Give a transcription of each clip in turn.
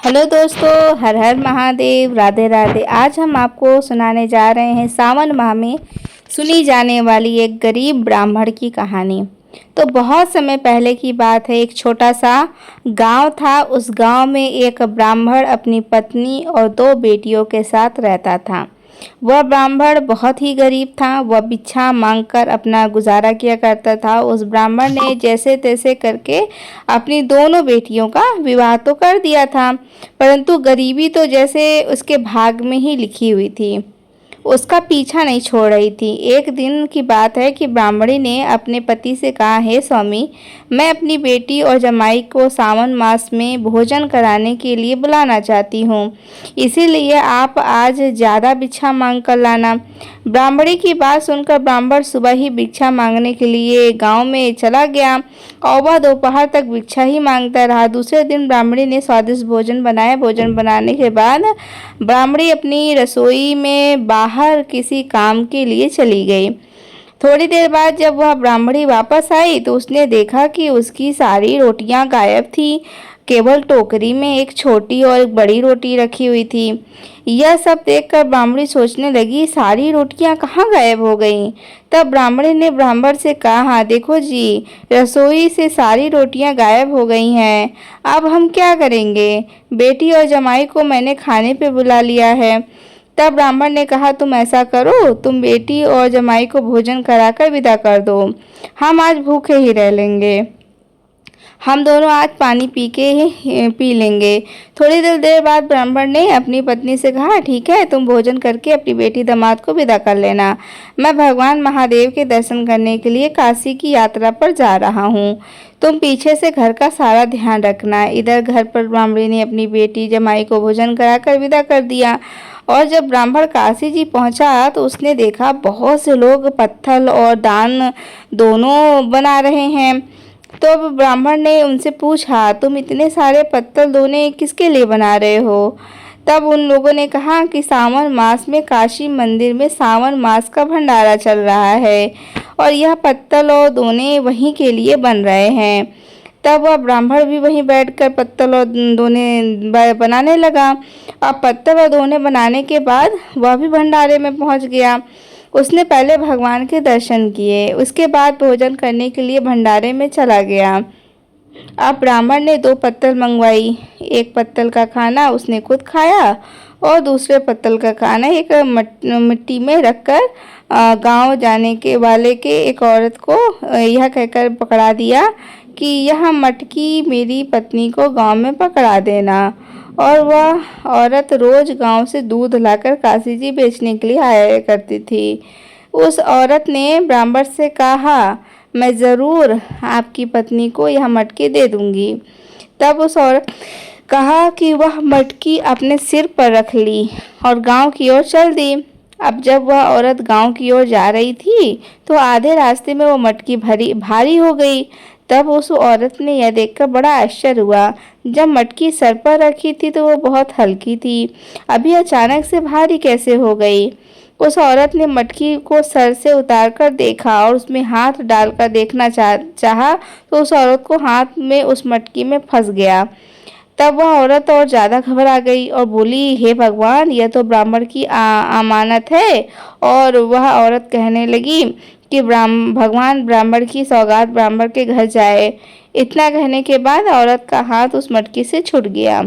Hello दोस्तों, हर हर महादेव, राधे राधे। आज हम आपको सुनाने जा रहे हैं सावन माह में सुनी जाने वाली एक गरीब ब्राह्मण की कहानी। तो बहुत समय पहले की बात है। एक छोटा सा गांव था। उस गांव में एक ब्राह्मण अपनी पत्नी और दो बेटियों के साथ रहता था। वह ब्राह्मण बहुत ही गरीब था। वह भिक्षा मांगकर अपना गुजारा किया करता था। उस ब्राह्मण ने जैसे तैसे करके अपनी दोनों बेटियों का विवाह तो कर दिया था, परंतु गरीबी तो जैसे उसके भाग में ही लिखी हुई थी, उसका पीछा नहीं छोड़ रही थी। एक दिन की बात है कि ब्राह्मणी ने अपने पति से कहा, हे स्वामी, मैं अपनी बेटी और जमाई को सावन मास में भोजन कराने के लिए बुलाना चाहती हूँ, इसीलिए आप आज ज़्यादा भिक्षा मांग कर लाना। ब्राह्मणी की बात सुनकर ब्राह्मण सुबह ही भिक्षा मांगने के लिए गांव में चला गया और वह दोपहर तक भिक्षा ही मांगता रहा। दूसरे दिन ब्राह्मणी ने स्वादिष्ट भोजन बनाया। भोजन बनाने के बाद ब्राह्मणी अपनी रसोई में बाहर किसी काम के लिए चली गई। थोड़ी देर बाद जब वह ब्राह्मणी वापस आई तो उसने देखा कि उसकी सारी रोटियां गायब थी। केवल टोकरी में एक छोटी और एक बड़ी रोटी रखी हुई थी। यह सब देखकर ब्राह्मणी सोचने लगी, सारी रोटियां कहाँ गायब हो गईं। तब ब्राह्मणी ने ब्राह्मण से कहा, हाँ देखो जी, रसोई से सारी रोटियां गायब हो गई हैं। अब हम क्या करेंगे? बेटी और जमाई को मैंने खाने पे बुला लिया है। तब ब्राह्मण ने कहा, तुम ऐसा करो, तुम बेटी और जमाई को भोजन कराकर विदा कर दो। हम आज भूखे ही रह लेंगे। हम दोनों आज पानी पी लेंगे। थोड़ी देर बाद ब्राह्मण ने अपनी पत्नी से कहा, ठीक है, तुम भोजन करके अपनी बेटी दामाद को विदा कर लेना। मैं भगवान महादेव के दर्शन करने के लिए काशी की यात्रा पर जा रहा हूँ। तुम पीछे से घर का सारा ध्यान रखना। इधर घर पर ब्राह्मणी ने अपनी बेटी जमाई को भोजन कराकर विदा कर दिया। और जब ब्राह्मण काशी जी पहुंचा तो उसने देखा बहुत से लोग पत्थर और दान दोनों बना रहे हैं। तो अब ब्राह्मण ने उनसे पूछा, तुम इतने सारे पत्तल दोने किसके लिए बना रहे हो? तब उन लोगों ने कहा कि सावन मास में काशी मंदिर में सावन मास का भंडारा चल रहा है और यह पत्तल और दोने वहीं के लिए बन रहे हैं। तब वह ब्राह्मण भी वहीं बैठकर पत्तल और दोने बनाने लगा। अब पत्तल और दोने बनाने के बाद वह भी भंडारे में पहुंच गया। उसने पहले भगवान के दर्शन किए, उसके बाद भोजन करने के लिए भंडारे में चला गया। अब ब्राह्मण ने 2 पत्तल मंगवाई। एक पत्तल का खाना उसने खुद खाया और दूसरे पत्तल का खाना एक मिट्टी में रखकर गांव जाने के वाले के एक औरत को यह कहकर पकड़ा दिया कि यह मटकी मेरी पत्नी को गांव में पकड़ा देना। और वह औरत रोज गांव से दूध लाकर काशी जी बेचने के लिए आया करती थी। उस औरत ने ब्राह्मण से कहा, मैं ज़रूर आपकी पत्नी को यह मटकी दे दूंगी। तब उस औरत कहा कि वह मटकी अपने सिर पर रख ली और गांव की ओर चल दी। अब जब वह औरत गांव की ओर जा रही थी तो आधे रास्ते में वो मटकी भारी हो गई। तब उस औरत ने यह देखकर बड़ा आश्चर्य हुआ। जब मटकी सर पर रखी थी तो वो बहुत हल्की थी, अभी अचानक से भारी कैसे हो गई? उस औरत ने मटकी को सर से उतारकर देखा और उसमें हाथ डालकर देखना चाहा तो उस औरत को हाथ में उस मटकी में फंस गया। तब वह औरत और ज़्यादा घबरा गई और बोली, हे भगवान, यह तो ब्राह्मण की अमानत है। और वह औरत कहने लगी कि भगवान ब्राह्मण की सौगात ब्राह्मण के घर जाए। इतना कहने के बाद औरत का हाथ उस मटकी से छूट गया।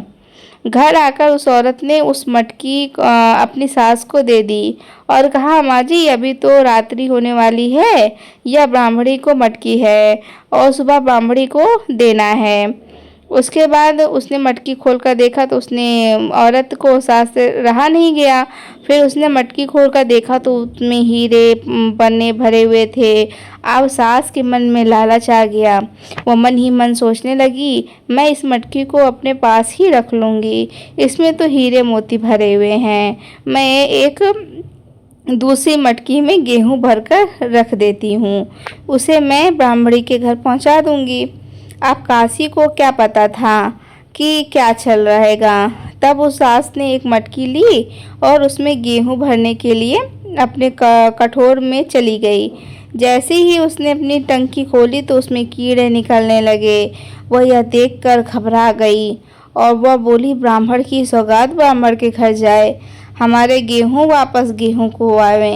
घर आकर उस औरत ने उस मटकी अपनी सास को दे दी और कहा, माँ जी, अभी तो रात्रि होने वाली है, यह ब्राह्मणी को मटकी है और सुबह ब्राह्मणी को देना है। उसके बाद उसने मटकी खोलकर देखा तो उसने औरत को सास से रहा नहीं गया। फिर उसने मटकी खोलकर देखा तो उसमें हीरे पन्ने भरे हुए थे। अब सास के मन में लालच आ गया। वो मन ही मन सोचने लगी, मैं इस मटकी को अपने पास ही रख लूँगी, इसमें तो हीरे मोती भरे हुए हैं। मैं एक दूसरी मटकी में गेहूँ भरकर रख देती हूँ, उसे मैं ब्राह्मणी के घर पहुँचा दूँगी। अब काशी को क्या पता था कि क्या चल रहेगा। तब उस सास ने एक मटकी ली और उसमें गेहूं भरने के लिए अपने कठोर में चली गई। जैसे ही उसने अपनी टंकी खोली तो उसमें कीड़े निकलने लगे। वह यह देखकर घबरा गई और वह बोली, ब्राह्मण की सौगात ब्राह्मण के घर जाए, हमारे गेहूं वापस गेहूं को आवे।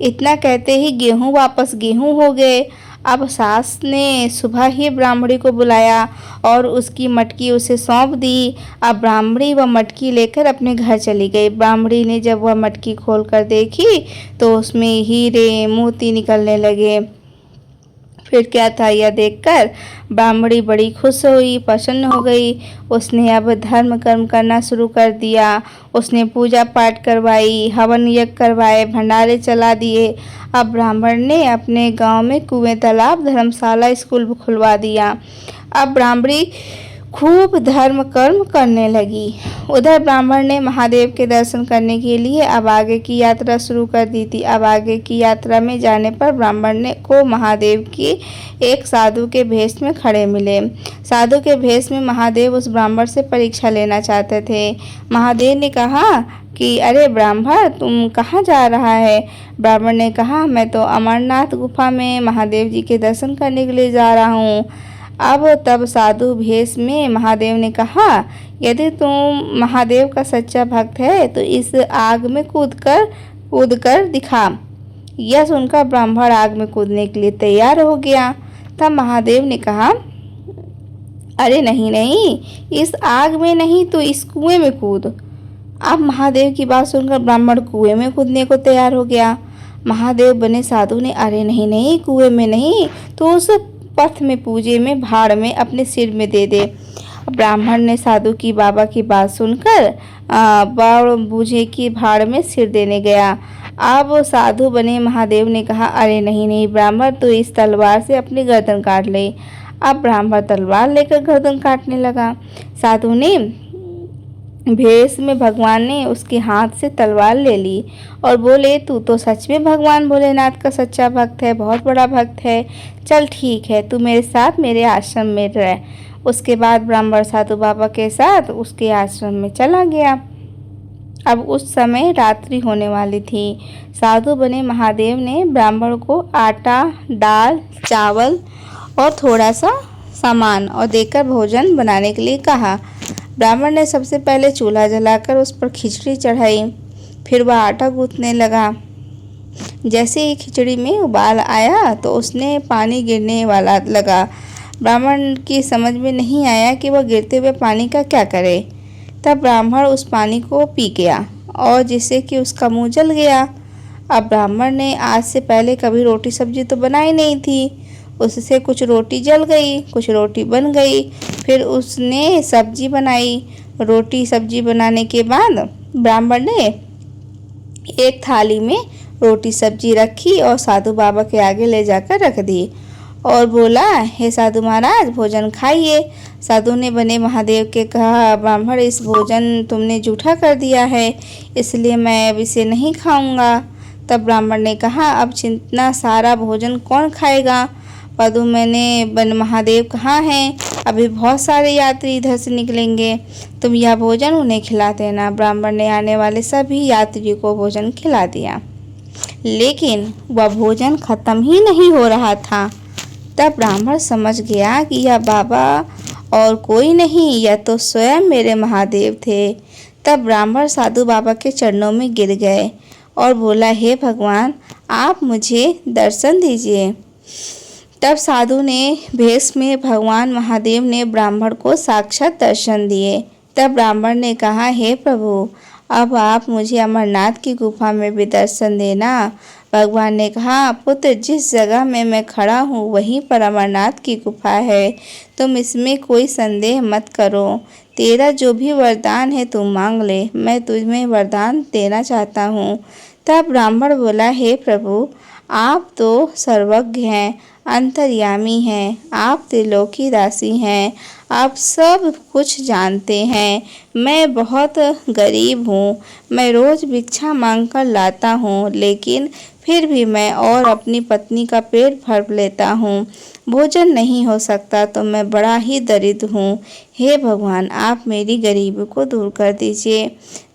इतना कहते ही गेहूं वापस गेहूं हो गए। अब सास ने सुबह ही ब्राह्मणी को बुलाया और उसकी मटकी उसे सौंप दी। अब ब्राह्मणी वह मटकी लेकर अपने घर चली गई। ब्राह्मणी ने जब वह मटकी खोलकर देखी तो उसमें हीरे मोती निकलने लगे। फिर क्या था यह देखकर ब्राह्मणी बड़ी खुश हुई, प्रसन्न हो गई। उसने अब धर्म कर्म करना शुरू कर दिया। उसने पूजा पाठ करवाई, हवन यज्ञ करवाए, भंडारे चला दिए। अब ब्राह्मण ने अपने गांव में कुएं, तालाब, धर्मशाला, स्कूल खुलवा दिया। अब ब्राह्मणी खूब धर्म कर्म करने लगी। उधर ब्राह्मण ने महादेव के दर्शन करने के लिए अब आगे की यात्रा शुरू कर दी थी। अब आगे की यात्रा में जाने पर ब्राह्मण ने को महादेव की एक साधु के भेष में खड़े मिले। साधु के भेष में महादेव उस ब्राह्मण से परीक्षा लेना चाहते थे। महादेव ने कहा कि अरे ब्राह्मण, तुम कहाँ जा रहा है? ब्राह्मण ने कहा, मैं तो अमरनाथ गुफा में महादेव जी के दर्शन करने के लिए जा रहा हूँ। अब तब साधु भेष में महादेव ने कहा, यदि तुम महादेव का सच्चा भक्त है तो इस आग में कूद कर दिखा। यह सुनकर ब्राह्मण आग में कूदने के लिए तैयार हो गया। तब महादेव ने कहा, अरे नहीं नहीं, इस आग में नहीं तो इस कुएं में कूद। अब महादेव की बात सुनकर ब्राह्मण कुएं में कूदने को तैयार हो गया। महादेव बने साधु ने, अरे नहीं नहीं, कुएं में नहीं तो उस पथ में, पूजे में, भाड़ में अपने सिर में दे दे। ब्राह्मण ने साधु की बाबा की बात सुनकर बाड़ बूझे की भाड़ में सिर देने गया। अब साधु बने महादेव ने कहा, अरे नहीं नहीं ब्राह्मण, तो इस तलवार से अपनी गर्दन काट ले। अब ब्राह्मण तलवार लेकर गर्दन काटने लगा। साधु ने भेष में भगवान ने उसके हाथ से तलवार ले ली और बोले, तू तो सच में भगवान भोलेनाथ का सच्चा भक्त है, बहुत बड़ा भक्त है। चल ठीक है, तू मेरे साथ मेरे आश्रम में रह। उसके बाद ब्राह्मण साधु बाबा के साथ उसके आश्रम में चला गया। अब उस समय रात्रि होने वाली थी। साधु बने महादेव ने ब्राह्मण को आटा, दाल, चावल और थोड़ा सा सामान और देकर भोजन बनाने के लिए कहा। ब्राह्मण ने सबसे पहले चूल्हा जलाकर उस पर खिचड़ी चढ़ाई। फिर वह आटा गूंथने लगा। जैसे ही खिचड़ी में उबाल आया तो उसने पानी गिरने वाला लगा। ब्राह्मण की समझ में नहीं आया कि वह गिरते हुए पानी का क्या करे। तब ब्राह्मण उस पानी को पी गया और जिससे कि उसका मुंह जल गया। अब ब्राह्मण ने आज से पहले कभी रोटी सब्जी तो बनाई नहीं थी। उससे कुछ रोटी जल गई, कुछ रोटी बन गई। फिर उसने सब्जी बनाई। रोटी सब्जी बनाने के बाद ब्राह्मण ने एक थाली में रोटी सब्जी रखी और साधु बाबा के आगे ले जाकर रख दी और बोला, हे साधु महाराज, भोजन खाइए। साधु ने बने महादेव के कहा, ब्राह्मण, इस भोजन तुमने जूठा कर दिया है, इसलिए मैं अब इसे नहीं खाऊंगा। तब ब्राह्मण ने कहा, अब इतना सारा भोजन कौन खाएगा? पदु मैंने बन महादेव कहाँ हैं? अभी बहुत सारे यात्री इधर से निकलेंगे, तुम यह भोजन उन्हें खिला देना। ब्राह्मण ने आने वाले सभी यात्रियों को भोजन खिला दिया, लेकिन वह भोजन खत्म ही नहीं हो रहा था। तब ब्राह्मण समझ गया कि यह बाबा और कोई नहीं, यह तो स्वयं मेरे महादेव थे। तब ब्राह्मण साधु बाबा के चरणों में गिर गए और बोला, हे भगवान, आप मुझे दर्शन दीजिए। तब साधु ने भेष में भगवान महादेव ने ब्राह्मण को साक्षात दर्शन दिए। तब ब्राह्मण ने कहा, हे प्रभु, अब आप मुझे अमरनाथ की गुफा में भी दर्शन देना। भगवान ने कहा, पुत्र, जिस जगह में मैं खड़ा हूँ वहीं पर अमरनाथ की गुफा है, तुम इसमें कोई संदेह मत करो। तेरा जो भी वरदान है तुम मांग ले, मैं तुम्हें वरदान देना चाहता हूँ। तब ब्राह्मण बोला, हे प्रभु, आप तो सर्वज्ञ हैं, अंतर्यामी हैं, आप त्रिलोकी दासी हैं, आप सब कुछ जानते हैं। मैं बहुत गरीब हूँ, मैं रोज़ भिक्षा मांगकर लाता हूँ, लेकिन फिर भी मैं और अपनी पत्नी का पेट भर लेता हूँ। भोजन नहीं हो सकता तो मैं बड़ा ही दरिद्र हूँ। हे भगवान, आप मेरी गरीबी को दूर कर दीजिए।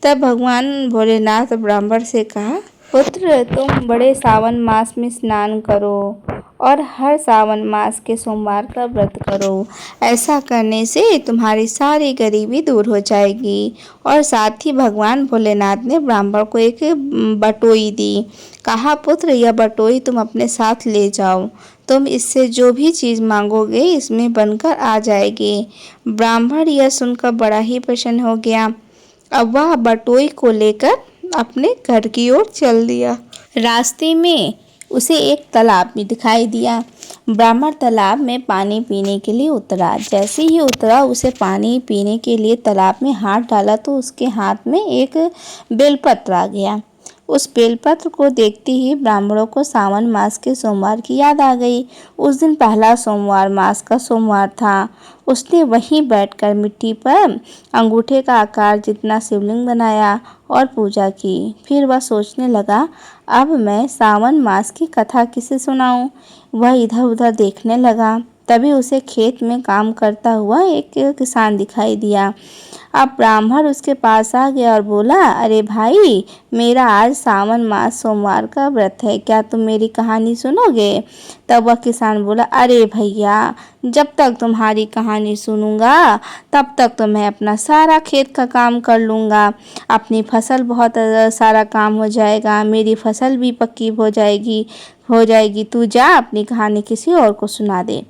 तब भगवान भोलेनाथ ब्राह्मण से कहा, पुत्र, तुम बड़े सावन मास में स्नान करो और हर सावन मास के सोमवार का व्रत करो। ऐसा करने से तुम्हारी सारी गरीबी दूर हो जाएगी। और साथ ही भगवान भोलेनाथ ने ब्राह्मण को एक बटोई दी। कहा, पुत्र, यह बटोई तुम अपने साथ ले जाओ। तुम इससे जो भी चीज़ मांगोगे इसमें बनकर आ जाएगी। ब्राह्मण यह सुनकर बड़ा ही प्रसन्न हो गया। अब वह बटोई को लेकर अपने घर की ओर चल दिया। रास्ते में उसे एक तालाब भी दिखाई दिया। ब्राह्मण तालाब में पानी पीने के लिए उतरा। जैसे ही उतरा, उसे पानी पीने के लिए तालाब में हाथ डाला तो उसके हाथ में एक बेलपत्र आ गया। उस बेलपत्र को देखते ही ब्राह्मणों को सावन मास के सोमवार की याद आ गई। उस दिन पहला सोमवार मास का सोमवार था। उसने वहीं बैठकर मिट्टी पर अंगूठे का आकार जितना शिवलिंग बनाया और पूजा की। फिर वह सोचने लगा, अब मैं सावन मास की कथा किसे सुनाऊं? वह इधर उधर देखने लगा। तभी उसे खेत में काम करता हुआ एक किसान दिखाई दिया। अब ब्राह्मण उसके पास आ गया और बोला, अरे भाई, मेरा आज सावन मास सोमवार का व्रत है, क्या तुम मेरी कहानी सुनोगे? तब वह किसान बोला, अरे भैया, जब तक तुम्हारी कहानी सुनूंगा तब तक तो मैं अपना सारा खेत का काम कर लूँगा। अपनी फसल बहुत सारा काम हो जाएगा, मेरी फसल भी पक्की हो जाएगी। तू जा, अपनी कहानी किसी और को सुना दे।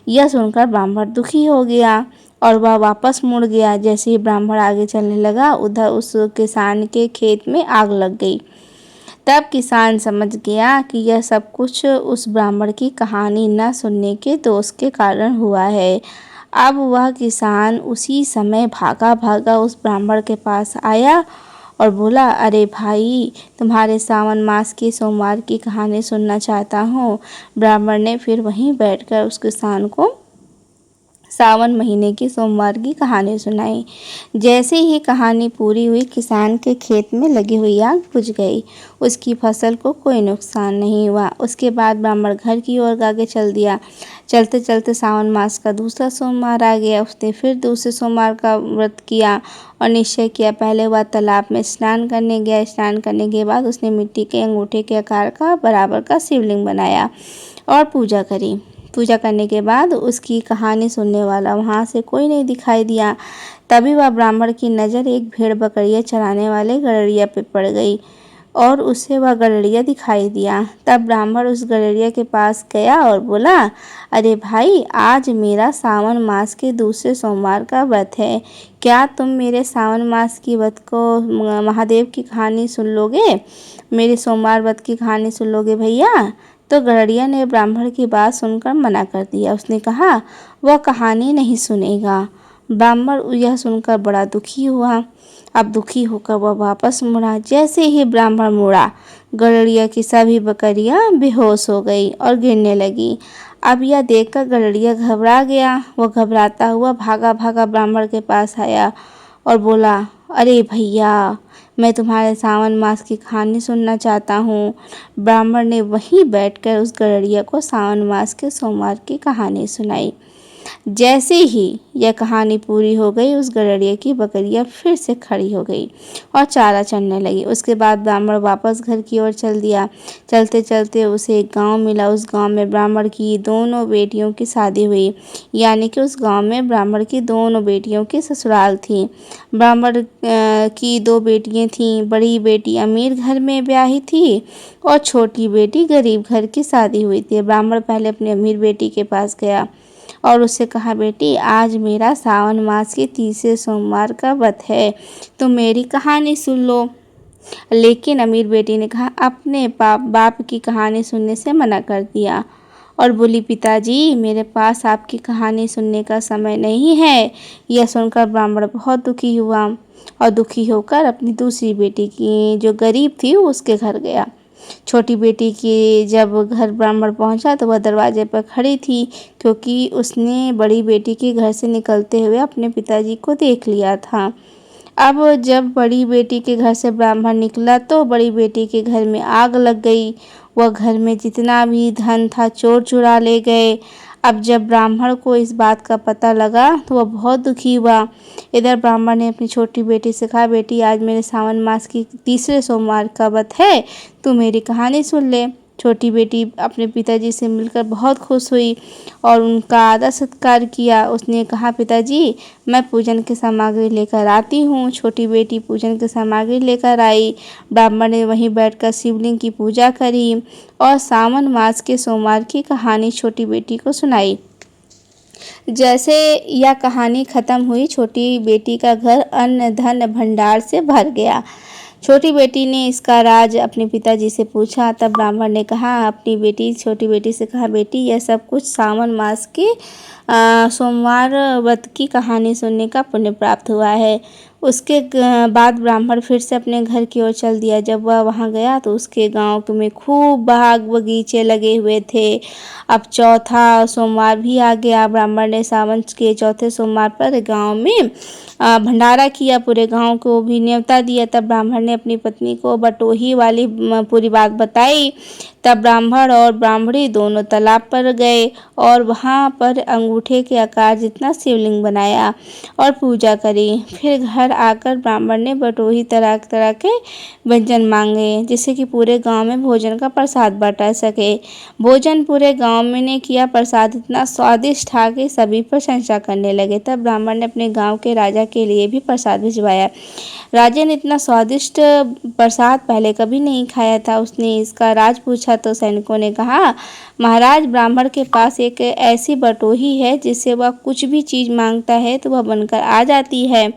यह सुनकर ब्राह्मण दुखी हो गया और वह वापस मुड़ गया। जैसे ही ब्राह्मण आगे चलने लगा, उधर उस किसान के खेत में आग लग गई। तब किसान समझ गया कि यह सब कुछ उस ब्राह्मण की कहानी न सुनने के दोष के कारण हुआ है। अब वह किसान उसी समय भागा भागा उस ब्राह्मण के पास आया और बोला, अरे भाई, तुम्हारे सावन मास की सोमवार की कहानी सुनना चाहता हूँ। ब्राह्मण ने फिर वहीं बैठकर उस किसान को सावन महीने की सोमवार की कहानी सुनाई। जैसे ही कहानी पूरी हुई, किसान के खेत में लगी हुई आग बुझ गई। उसकी फसल को कोई नुकसान नहीं हुआ। उसके बाद ब्राह्मण घर की ओर आगे चल दिया। चलते चलते सावन मास का दूसरा सोमवार आ गया। उसने फिर दूसरे सोमवार का व्रत किया और निश्चय किया। पहले वह तालाब में स्नान करने गया। स्नान करने के बाद उसने मिट्टी के अंगूठे के आकार का बराबर का शिवलिंग बनाया और पूजा करी। पूजा करने के बाद उसकी कहानी सुनने वाला वहाँ से कोई नहीं दिखाई दिया। तभी वह ब्राह्मण की नज़र एक भेड़ बकरियाँ चराने वाले गड़रिया पे पड़ गई और उसे वह गड़रिया दिखाई दिया। तब ब्राह्मण उस गड़रिया के पास गया और बोला, अरे भाई, आज मेरा सावन मास के दूसरे सोमवार का व्रत है। क्या तुम मेरे सावन मास की व्रत को महादेव की कहानी सुन लोगे? मेरे सोमवार व्रत की कहानी सुन लोगे भैया? तो गड़रिया ने ब्राह्मण की बात सुनकर मना कर दिया। उसने कहा, वह कहानी नहीं सुनेगा। ब्राह्मण यह सुनकर बड़ा दुखी हुआ। अब दुखी होकर वह वापस मुड़ा। जैसे ही ब्राह्मण मुड़ा, गड़रिया की सभी बकरियां बेहोश हो गई और गिरने लगी। अब यह देखकर गड़रिया घबरा गया। वह घबराता हुआ भागा भागा ब्राह्मण के पास आया और बोला, अरे भैया, मैं तुम्हारे सावन मास की कहानी सुनना चाहता हूँ। ब्राह्मण ने वहीं बैठकर उस गड़रिया को सावन मास के सोमवार की कहानी सुनाई। जैसे ही यह कहानी पूरी हो गई, उस गड़रिया की बकरियां फिर से खड़ी हो गई और चारा चरने लगी। उसके बाद ब्राह्मण वापस घर की ओर चल दिया। चलते चलते उसे एक गांव मिला। उस गांव में ब्राह्मण की दोनों बेटियों की शादी हुई। यानी कि उस गांव में ब्राह्मण की दोनों बेटियों की ससुराल थी। ब्राह्मण की दो बेटियां थीं। बड़ी बेटी अमीर घर में ब्याही थी और छोटी बेटी गरीब घर की शादी हुई थी। ब्राह्मण पहले अपनी अमीर बेटी के पास गया और उससे कहा, बेटी, आज मेरा सावन मास के तीसरे सोमवार का व्रत है, तो मेरी कहानी सुन लो। लेकिन अमीर बेटी ने कहा, अपने बाप की कहानी सुनने से मना कर दिया और बोली, पिताजी, मेरे पास आपकी कहानी सुनने का समय नहीं है। यह सुनकर ब्राह्मण बहुत दुखी हुआ और दुखी होकर अपनी दूसरी बेटी की, जो गरीब थी, उसके घर गया। छोटी बेटी की जब घर ब्राह्मण पहुंचा तो वह दरवाजे पर खड़ी थी, क्योंकि उसने बड़ी बेटी के घर से निकलते हुए अपने पिताजी को देख लिया था। अब जब बड़ी बेटी के घर से ब्राह्मण निकला तो बड़ी बेटी के घर में आग लग गई। वह घर में जितना भी धन था चोर चुरा ले गए। अब जब ब्राह्मण को इस बात का पता लगा तो वह बहुत दुखी हुआ। इधर ब्राह्मण ने अपनी छोटी बेटी से कहा, बेटी, आज मेरे सावन मास की तीसरे सोमवार का व्रत है, तू मेरी कहानी सुन ले। छोटी बेटी अपने पिताजी से मिलकर बहुत खुश हुई और उनका आदर सत्कार किया। उसने कहा, पिताजी मैं पूजन की सामग्री लेकर आती हूँ। छोटी बेटी पूजन की सामग्री लेकर आई। ब्राह्मण ने वहीं बैठकर शिवलिंग की पूजा करी और सावन मास के सोमवार की कहानी छोटी बेटी को सुनाई। जैसे यह कहानी खत्म हुई, छोटी बेटी का घर अन्न धन भंडार से भर गया। छोटी बेटी ने इसका राज अपने पिताजी से पूछा। तब ब्राह्मण ने कहा, अपनी छोटी बेटी से कहा, बेटी यह सब कुछ सावन मास के सोमवार व्रत की कहानी सुनने का पुण्य प्राप्त हुआ है। उसके बाद ब्राह्मण फिर से अपने घर की ओर चल दिया। जब वह वहां गया तो उसके गांव में खूब बाग बगीचे लगे हुए थे। अब चौथा सोमवार भी आ गया। ब्राह्मण ने सावन के चौथे सोमवार पर गांव में भंडारा किया, पूरे गांव को भी न्योता दिया। तब ब्राह्मण ने अपनी पत्नी को बटोही वाली पूरी बात बताई। तब ब्राह्मण और ब्राह्मणी दोनों तालाब पर गए और वहां पर अंगूठे के आकार जितना शिवलिंग बनाया और पूजा करी। फिर घर आकर ब्राह्मण ने बटोही तरह तरह के व्यंजन मांगे, जिससे कि पूरे गांव में भोजन का प्रसाद बांटा सके। भोजन पूरे गांव में ने किया। प्रसाद इतना स्वादिष्ट था कि सभी प्रशंसा करने लगे। तब ब्राह्मण ने अपने गांव के राजा के लिए भी प्रसाद भिजवाया। राजा ने इतना स्वादिष्ट प्रसाद पहले कभी नहीं खाया था। उसने इसका राज पूछा तो सैनिकों ने कहा, महाराज ब्राह्मण के पास एक ऐसी बटोही है जिससे वह कुछ भी चीज़ मांगता है तो वह बनकर आ जाती है।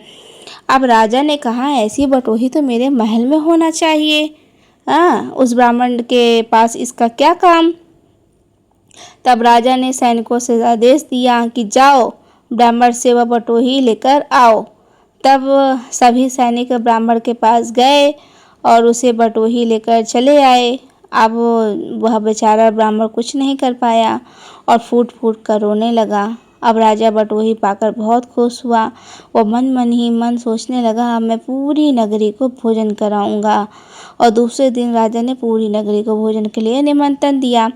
अब राजा ने कहा, ऐसी बटोही तो मेरे महल में होना चाहिए। उस ब्राह्मण के पास इसका क्या काम। तब राजा ने सैनिकों से आदेश दिया कि जाओ ब्राह्मण से वह बटोही लेकर आओ। तब सभी सैनिक ब्राह्मण के पास गए और उसे बटोही लेकर चले आए। अब वह बेचारा ब्राह्मण कुछ नहीं कर पाया और फूट फूट कर रोने लगा। अब राजा बटोही पाकर बहुत खुश हुआ। वो मन ही मन सोचने लगा, अब मैं पूरी नगरी को भोजन कराऊंगा। और दूसरे दिन राजा ने पूरी नगरी को भोजन के लिए निमंत्रण दिया।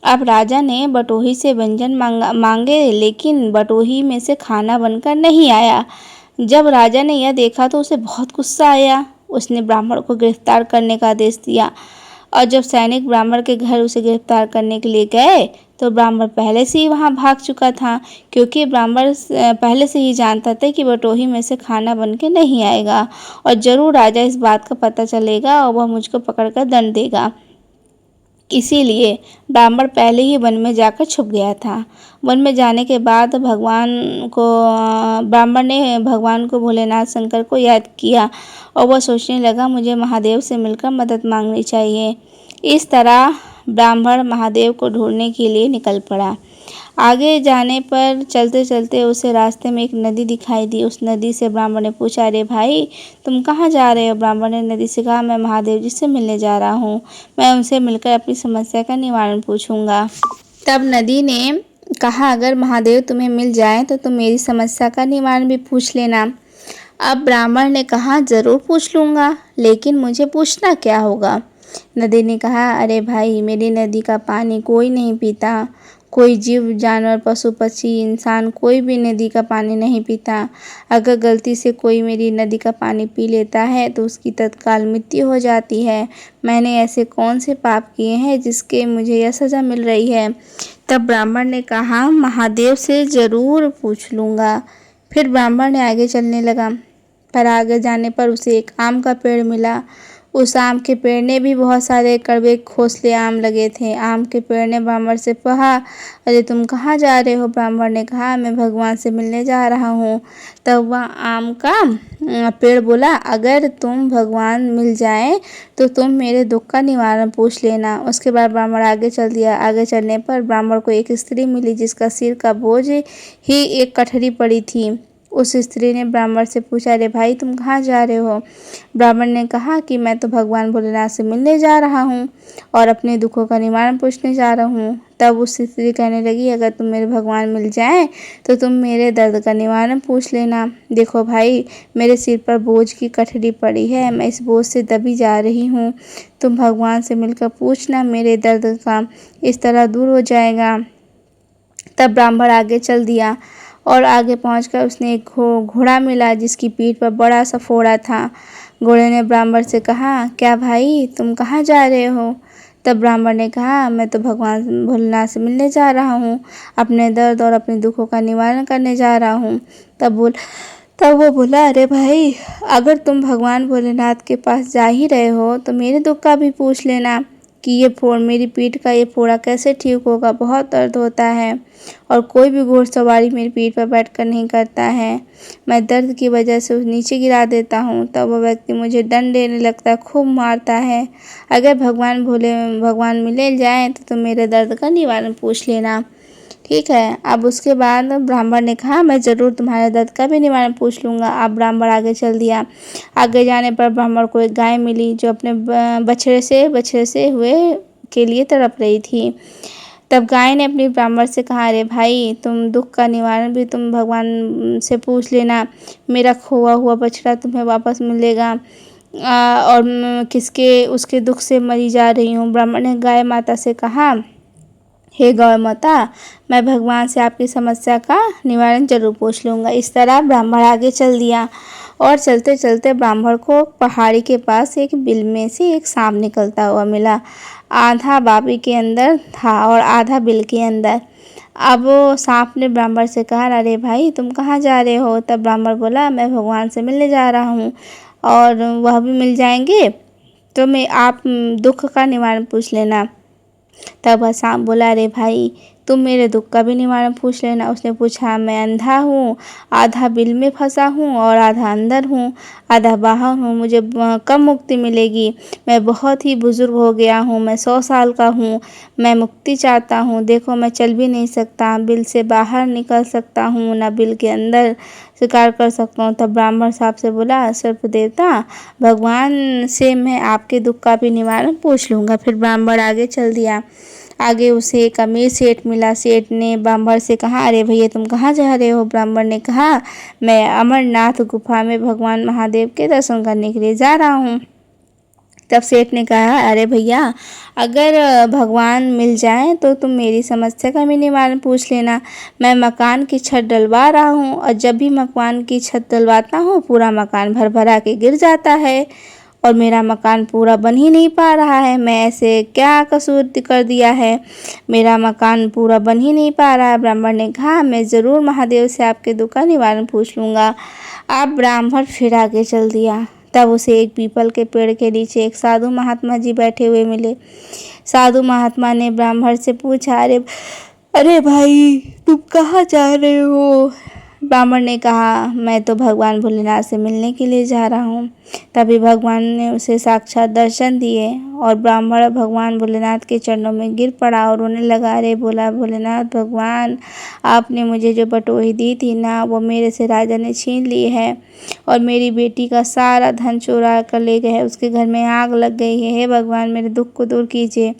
अब राजा ने बटोही से व्यंजन मांगे, लेकिन बटोही में से खाना बनकर नहीं आया। जब राजा ने यह देखा तो उसे बहुत गुस्सा आया। उसने ब्राह्मण को गिरफ्तार करने का आदेश दिया और जब सैनिक ब्राह्मण के घर उसे गिरफ्तार करने के लिए गए तो ब्राह्मण पहले से ही वहां भाग चुका था, क्योंकि ब्राह्मण पहले से ही जानता था कि बटोही में से खाना बन के नहीं आएगा और ज़रूर राजा इस बात का पता चलेगा और वह मुझको पकड़कर दंड देगा। इसीलिए ब्राह्मण पहले ही वन में जाकर छुप गया था। वन में जाने के बाद ब्राह्मण ने भगवान को भोलेनाथ शंकर को याद किया और वह सोचने लगा, मुझे महादेव से मिलकर मदद मांगनी चाहिए। इस तरह ब्राह्मण महादेव को ढूंढने के लिए निकल पड़ा। आगे जाने पर चलते चलते उसे रास्ते में एक नदी दिखाई दी। उस नदी से ब्राह्मण ने पूछा, अरे भाई तुम कहाँ जा रहे हो। ब्राह्मण ने नदी से कहा, मैं महादेव जी से मिलने जा रहा हूँ, मैं उनसे मिलकर अपनी समस्या का निवारण पूछूंगा। तब नदी ने कहा, अगर महादेव तुम्हें मिल जाए तो तुम मेरी समस्या का निवारण भी पूछ लेना। अब ब्राह्मण ने कहा, जरूर पूछ लूँगा, लेकिन मुझे पूछना क्या होगा। नदी ने कहा, अरे भाई मेरी नदी का पानी कोई नहीं पीता, कोई जीव जानवर पशु पक्षी इंसान कोई भी नदी का पानी नहीं पीता। अगर गलती से कोई मेरी नदी का पानी पी लेता है तो उसकी तत्काल मृत्यु हो जाती है। मैंने ऐसे कौन से पाप किए हैं जिसके मुझे यह सज़ा मिल रही है। तब ब्राह्मण ने कहा, महादेव से ज़रूर पूछ लूँगा। फिर ब्राह्मण ने आगे चलने लगा, पर आगे जाने पर उसे एक आम का पेड़ मिला। उस आम के पेड़ ने भी बहुत सारे कड़वे खोसले आम लगे थे। आम के पेड़ ने ब्राह्मण से कहा, अरे तुम कहाँ जा रहे हो। ब्राह्मण ने कहा, मैं भगवान से मिलने जा रहा हूँ। तब वह आम का पेड़ बोला, अगर तुम भगवान मिल जाए तो तुम मेरे दुख का निवारण पूछ लेना। उसके बाद ब्राह्मण आगे चल दिया। आगे चलने पर ब्राह्मण को एक स्त्री मिली जिसका सिर का बोझ ही एक कठरी पड़ी थी। उस स्त्री ने ब्राह्मण से पूछा, अरे भाई तुम कहाँ जा रहे हो। ब्राह्मण ने कहा कि मैं तो भगवान भोलेनाथ से मिलने जा रहा हूँ और अपने दुखों का निवारण पूछने जा रहा हूँ। तब उस स्त्री कहने लगी, अगर तुम मेरे भगवान मिल जाएं तो तुम मेरे दर्द का निवारण पूछ लेना। देखो भाई, मेरे सिर पर बोझ की कठरी पड़ी है, मैं इस बोझ से दबी जा रही हूँ। तुम भगवान से मिलकर पूछना, मेरे दर्द का इस तरह दूर हो जाएगा। तब ब्राह्मण आगे चल दिया और आगे पहुंचकर उसने एक घोड़ा मिला जिसकी पीठ पर बड़ा सा फोड़ा था। घोड़े ने ब्राह्मण से कहा, क्या भाई तुम कहाँ जा रहे हो। तब ब्राह्मण ने कहा, मैं तो भगवान भोलेनाथ से मिलने जा रहा हूँ, अपने दर्द और अपने दुखों का निवारण करने जा रहा हूँ। तब वो बोला, अरे भाई, अगर तुम भगवान भोलेनाथ के पास जा ही रहे हो तो मेरे दुख का भी पूछ लेना कि ये फोड़, मेरी पीठ का ये फोड़ा कैसे ठीक होगा, बहुत दर्द होता है और कोई भी घुड़सवारी मेरी पीठ पर बैठकर नहीं करता है। मैं दर्द की वजह से उसे नीचे गिरा देता हूँ, तब वह व्यक्ति मुझे दंड देने लगता है, खूब मारता है। अगर भगवान मिले जाएं तो तुम मेरे दर्द का निवारण पूछ लेना, ठीक है। अब उसके बाद ब्राह्मण ने कहा, मैं ज़रूर तुम्हारे दर्द का भी निवारण पूछ लूँगा। अब ब्राह्मण आगे चल दिया। आगे जाने पर ब्राह्मण को एक गाय मिली जो अपने बछड़े से हुए के लिए तड़प रही थी। तब गाय ने अपनी ब्राह्मण से कहा, अरे भाई, तुम दुख का निवारण भी तुम भगवान से पूछ लेना, मेरा खोआ हुआ बछड़ा तुम्हें वापस मिलेगा। और किसके उसके दुख से मरी जा रही हूँ। ब्राह्मण ने गाय माता से कहा, हे गौ माता, मैं भगवान से आपकी समस्या का निवारण जरूर पूछ लूँगा। इस तरह ब्राह्मण आगे चल दिया और चलते चलते ब्राह्मण को पहाड़ी के पास एक बिल में से एक सांप निकलता हुआ मिला। आधा बाबी के अंदर था और आधा बिल के अंदर। अब वो सांप ने ब्राह्मण से कहा, अरे भाई, तुम कहाँ जा रहे हो। तब ब्राह्मण बोला, मैं भगवान से मिलने जा रहा हूँ और वह भी मिल जाएंगे तो आप दुख का निवारण पूछ लेना। तब वह सांप बोला, अरे भाई, तुम मेरे दुख का भी निवारण पूछ लेना। उसने पूछा, मैं अंधा हूँ, आधा बिल में फंसा हूँ और आधा अंदर हूँ, आधा बाहर हूँ, मुझे कब मुक्ति मिलेगी। मैं बहुत ही बुजुर्ग हो गया हूँ, मैं 100 साल का हूँ, मैं मुक्ति चाहता हूँ। देखो, मैं चल भी नहीं सकता, बिल से बाहर निकल सकता हूँ, ना बिल के अंदर शिकार कर सकता हूँ। तब ब्राह्मण सांप से बोला, सर्प देवता, भगवान से मैं आपके दुख का भी निवारण पूछ लूँगा। फिर ब्राह्मण आगे चल दिया। आगे उसे एक अमीर सेठ मिला। सेठ ने ब्राह्मण से कहा, अरे भैया, तुम कहाँ जा रहे हो। ब्राह्मण ने कहा, मैं अमरनाथ गुफा में भगवान महादेव के दर्शन करने के लिए जा रहा हूँ। तब सेठ ने कहा, अरे भैया, अगर भगवान मिल जाए तो तुम मेरी समस्या का भी निवारण पूछ लेना। मैं मकान की छत डलवा रहा हूँ और जब भी मकान की छत डलवाता हूँ पूरा मकान भर भरा के गिर जाता है और मेरा मकान पूरा बन ही नहीं पा रहा है। मैं ऐसे क्या कसूर कर दिया है, मेरा मकान पूरा बन ही नहीं पा रहा है। ब्राह्मण ने कहा, मैं ज़रूर महादेव से आपके दुख का निवारण पूछ लूँगा। अब ब्राह्मण फिर आगे चल दिया। तब उसे एक पीपल के पेड़ के नीचे एक साधु महात्मा जी बैठे हुए मिले। साधु महात्मा ने ब्राह्मण से पूछा, अरे भाई, तुम कहाँ जा रहे हो। ब्राह्मण ने कहा, मैं तो भगवान भोलेनाथ से मिलने के लिए जा रहा हूँ। तभी भगवान ने उसे साक्षात दर्शन दिए और ब्राह्मण भगवान भोलेनाथ के चरणों में गिर पड़ा और रोने लगा। अरे बोला, भोलेनाथ भगवान, आपने मुझे जो बटोही दी थी ना, वो मेरे से राजा ने छीन ली है और मेरी बेटी का सारा धन चुरा कर ले गए। उसके घर में आग लग गई है। हे भगवान, मेरे दुख को दूर कीजिए।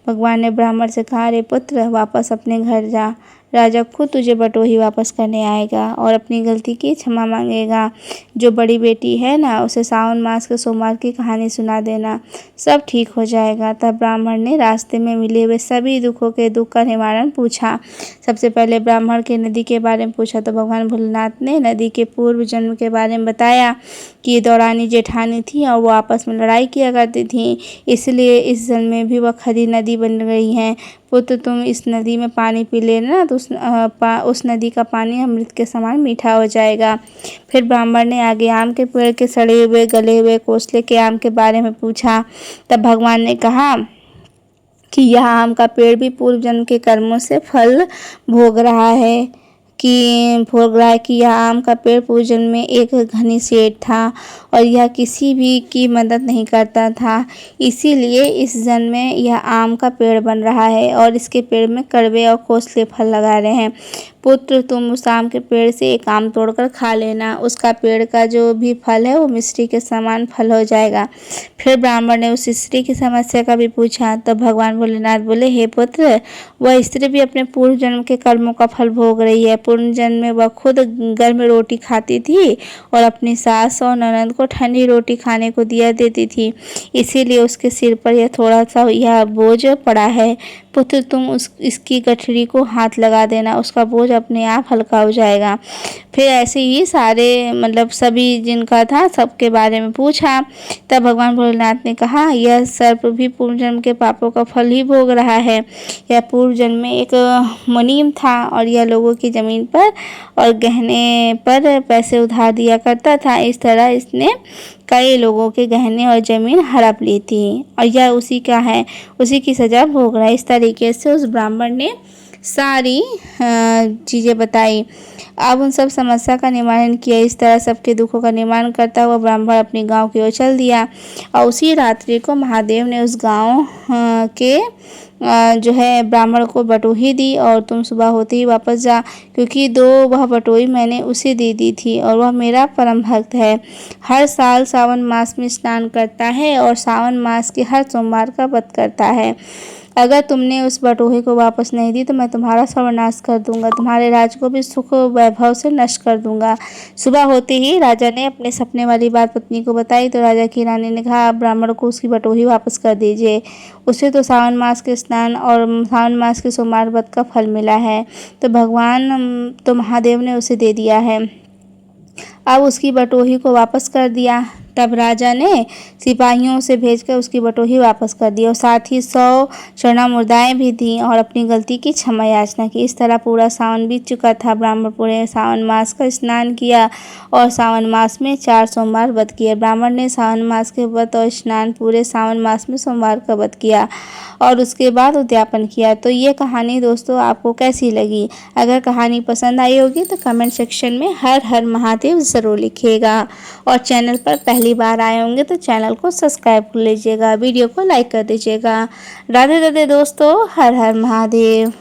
भगवान ने ब्राह्मण से कहा, अरे पुत्र, वापस अपने घर जा, राजा खुद तुझे बटोही वापस करने आएगा और अपनी गलती की क्षमा मांगेगा। जो बड़ी बेटी है ना, उसे सावन मास के सोमवार की कहानी सुना देना, सब ठीक हो जाएगा। तब ब्राह्मण ने रास्ते में मिले हुए सभी दुखों के दुख का निवारण पूछा। सबसे पहले ब्राह्मण के नदी के बारे में पूछा तो भगवान भोलेनाथ ने नदी के पूर्व जन्म के बारे में बताया कि ये दौरानी जेठानी थी और वो आपस में लड़ाई किया करती थी, इसलिए इस जन्म में भी वह खरी नदी बन गई हैं। पुत्र, तुम इस नदी में पानी पी लेना तो उस नदी का पानी अमृत के समान मीठा हो जाएगा। फिर ब्राह्मण ने आगे आम के पेड़ के सड़े हुए गले हुए कोसले के आम के बारे में पूछा। तब भगवान ने कहा कि यह आम का पेड़ भी पूर्व जन्म के कर्मों से फल भोग रहा है कि यह आम का पेड़ पूर्व जन्म में एक घनी सेठ था और यह किसी भी की मदद नहीं करता था, इसीलिए इस जन्म में यह आम का पेड़ बन रहा है और इसके पेड़ में कड़वे और खोसले फल लगा रहे हैं। पुत्र, तुम उस आम के पेड़ से एक आम तोड़कर खा लेना, उसका पेड़ का जो भी फल है वो मिश्री के समान फल हो जाएगा। फिर ब्राह्मण ने उस स्त्री की समस्या का भी पूछा। तब भगवान भोलेनाथ बोले, हे पुत्र, वह स्त्री भी अपने पूर्व जन्म के कर्मों का फल भोग रही है। पूर्व जन्म में वह खुद गर्म रोटी खाती थी और अपनी सास और ननद को ठंडी रोटी खाने को दिया देती थी, इसीलिए उसके सिर पर यह थोड़ा सा यह बोझ पड़ा है। पुत्र, तुम इसकी गठरी को हाथ लगा देना, उसका बोझ अपने आप हल्का हो जाएगा। फिर ऐसे ही सारे मतलब सभी जिनका था सबके बारे में पूछा। तब भगवान भोलेनाथ ने कहा, यह सर्प भी पूर्व जन्म के पापों का फल ही भोग रहा है। यह पूर्व जन्म में एक मुनीम था और यह लोगों की ज़मीन पर और गहने पर पैसे उधार दिया करता था। इस तरह इसने कई लोगों के गहने और ज़मीन हड़प ली थी और यह उसी का है, उसी की सज़ा भोग रहा है। इस तरीके से उस ब्राह्मण ने सारी चीज़ें बताई। अब उन सब समस्या का निवारण किया। इस तरह सबके दुखों का निवारण करता हुआ ब्राह्मण अपने गांव की ओर चल दिया और उसी रात्रि को महादेव ने उस गांव के जो है ब्राह्मण को बटोही दी और तुम सुबह होते ही वापस जा, क्योंकि वह बटोही मैंने उसे दे दी थी और वह मेरा परम भक्त है। हर साल सावन मास में स्नान करता है और सावन मास के हर सोमवार का व्रत करता है। अगर तुमने उस बटोही को वापस नहीं दी तो मैं तुम्हारा सर्वनाश कर दूंगा, तुम्हारे राज को भी सुख वैभव से नष्ट कर दूंगा। सुबह होते ही राजा ने अपने सपने वाली बात पत्नी को बताई तो राजा की रानी ने कहा, आप ब्राह्मण को उसकी बटोही वापस कर दीजिए, उसे तो सावन मास के स्नान और सावन मास के सोमवार व्रत का फल मिला है, तो महादेव ने उसे दे दिया है। अब उसकी बटोही को वापस कर दिया। तब राजा ने सिपाहियों से भेजकर उसकी बटोही वापस कर दी और साथ ही 100 स्वर्ण मुद्राएं भी दी और अपनी गलती की क्षमा याचना की। इस तरह पूरा सावन बीत चुका था। ब्राह्मण पूरे सावन मास का स्नान किया और सावन मास में 4 सोमवार व्रत किए। ब्राह्मण ने सावन मास के व्रत और स्नान पूरे सावन मास में सोमवार का व्रत किया और उसके बाद उद्यापन किया। तो ये कहानी दोस्तों आपको कैसी लगी? अगर कहानी पसंद आई होगी तो कमेंट सेक्शन में हर हर महादेव ज़रूर लिखिएगा और चैनल पर पहली बार आए होंगे तो चैनल को सब्सक्राइब कर लीजिएगा, वीडियो को लाइक कर दीजिएगा। राधे राधे दोस्तों, हर हर महादेव।